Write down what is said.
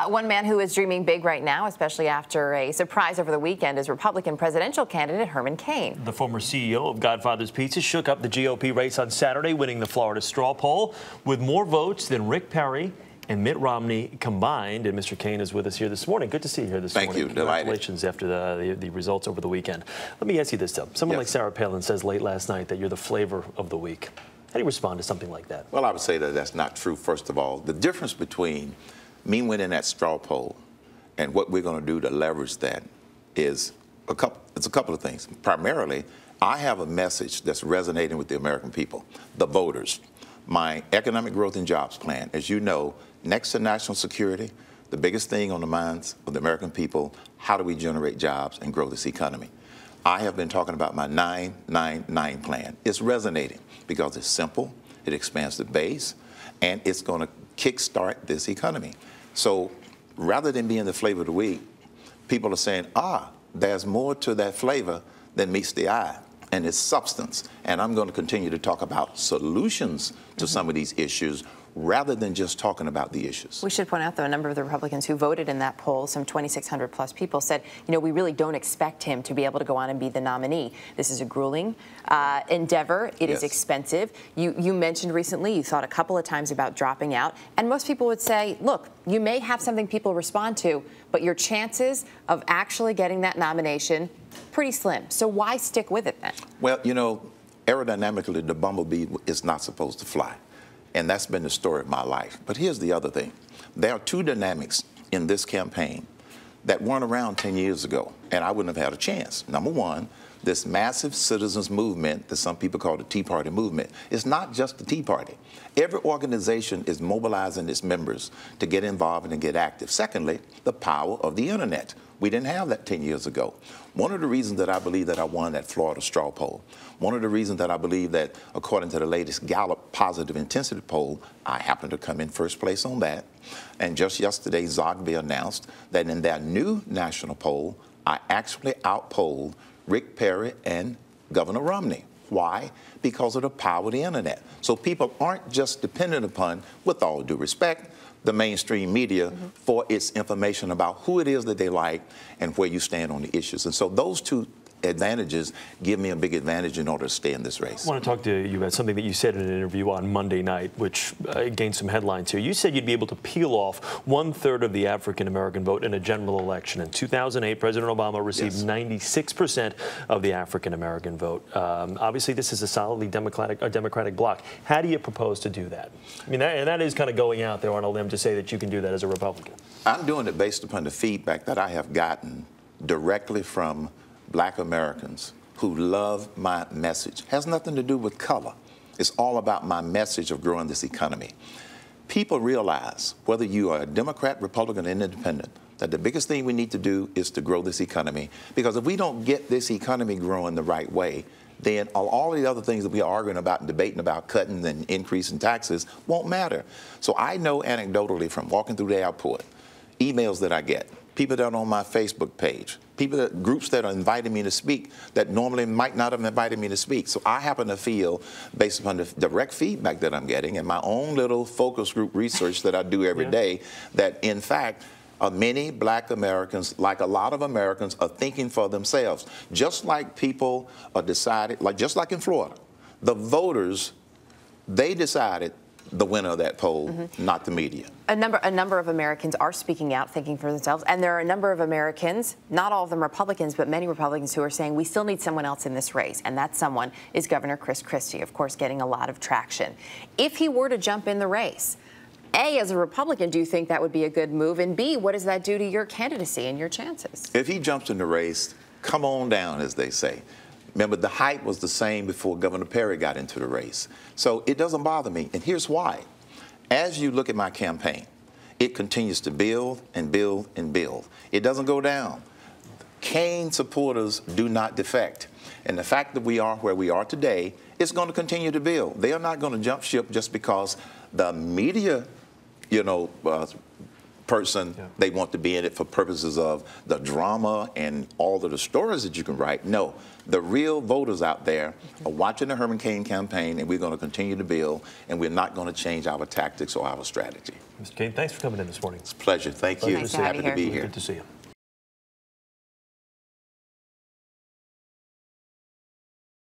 One man who is dreaming big right now, especially after a surprise over the weekend, is Republican presidential candidate Herman Cain. The former CEO of Godfather's Pizza shook up the GOP race on Saturday, winning the Florida straw poll with more votes than Rick Perry and Mitt Romney combined. And Mr. Cain is with us here this morning. Good to see you here this morning. Thank you. Congratulations after the results over the weekend. Let me ask you this, though. Someone like Sarah Palin says late last night that you're the flavor of the week. How do you respond to something like that? Well, I would say that that's not true, first of all. The difference between me winning that straw poll and what we're going to do to leverage that is a couple of things. Primarily, I have a message that's resonating with the American people, the voters. My economic growth and jobs plan, as you know, next to national security, the biggest thing on the minds of the American people, how do we generate jobs and grow this economy? I have been talking about my 9-9-9 plan. It's resonating because it's simple, it expands the base, and it's going to kickstart this economy. So rather than being the flavor of the week, people are saying, there's more to that flavor than meets the eye, and it's substance. And I'm going to continue to talk about solutions to some of these issues rather than just talking about the issues. We should point out, though, a number of the Republicans who voted in that poll, some 2,600 plus people, said, you know, we really don't expect him to be able to go on and be the nominee. This is a grueling endeavor. It is expensive. You mentioned recently you thought a couple of times about dropping out, and most people would say, look, you may have something people respond to, but your chances of actually getting that nomination, pretty slim. So why stick with it then? Well, you know, aerodynamically, the bumblebee is not supposed to fly. And that's been the story of my life. But here's the other thing. There are two dynamics in this campaign that weren't around 10 years ago, and I wouldn't have had a chance. Number one, this massive citizens movement that some people call the Tea Party movement. It's not just the Tea Party. Every organization is mobilizing its members to get involved and get active. Secondly, the power of the internet. We didn't have that 10 years ago. One of the reasons that I believe that I won that Florida straw poll, one of the reasons that I believe that, according to the latest Gallup positive intensity poll, I happen to come in first place on that. And just yesterday, Zogby announced that in their new national poll, I actually outpolled Rick Perry and Governor Romney. Why? Because of the power of the internet. So people aren't just dependent upon, with all due respect, the mainstream media for its information about who it is that they like and where you stand on the issues. And so those two advantages give me a big advantage in order to stay in this race. I want to talk to you about something that you said in an interview on Monday night, which gained some headlines here. You said you'd be able to peel off 1/3 of the African-American vote in a general election. In 2008, President Obama received 96% of the African-American vote. Obviously, this is a solidly Democratic bloc. How do you propose to do that? I mean, that is kind of going out there on a limb to say that you can do that as a Republican. I'm doing it based upon the feedback that I have gotten directly from Black Americans who love my message. Has nothing to do with color. It's all about my message of growing this economy. People realize, whether you are a Democrat, Republican, or Independent, that the biggest thing we need to do is to grow this economy. Because if we don't get this economy growing the right way, then all the other things that we are arguing about and debating about, cutting and increasing taxes, won't matter. So I know anecdotally from walking through the airport, emails that I get, people that are on my Facebook page, groups that are inviting me to speak that normally might not have invited me to speak. So I happen to feel, based upon the direct feedback that I'm getting and my own little focus group research that I do every day, that in fact, many Black Americans, like a lot of Americans, are thinking for themselves. Just like people are decided, just like in Florida, the voters, they decided the winner of that poll, not the media. A number of Americans are speaking out, thinking for themselves, and there are a number of Americans, not all of them Republicans, but many Republicans who are saying we still need someone else in this race, and that someone is Governor Chris Christie, of course, getting a lot of traction. If he were to jump in the race, A, as a Republican, do you think that would be a good move? And B, what does that do to your candidacy and your chances? If he jumps in the race, come on down, as they say. Remember, the hype was the same before Governor Perry got into the race. So it doesn't bother me, and here's why. As you look at my campaign, it continues to build and build and build. It doesn't go down. Cain supporters do not defect. And the fact that we are where we are today is going to continue to build. They are not going to jump ship just because the media, person. Yeah. They want to be in it for purposes of the drama and all of the stories that you can write. No, the real voters out there are watching the Herman Cain campaign, and we're going to continue to build, and we're not going to change our tactics or our strategy. Mr. Cain, thanks for coming in this morning. It's a pleasure. Thank you. Nice to have Happy you to be here. here. Good to see you.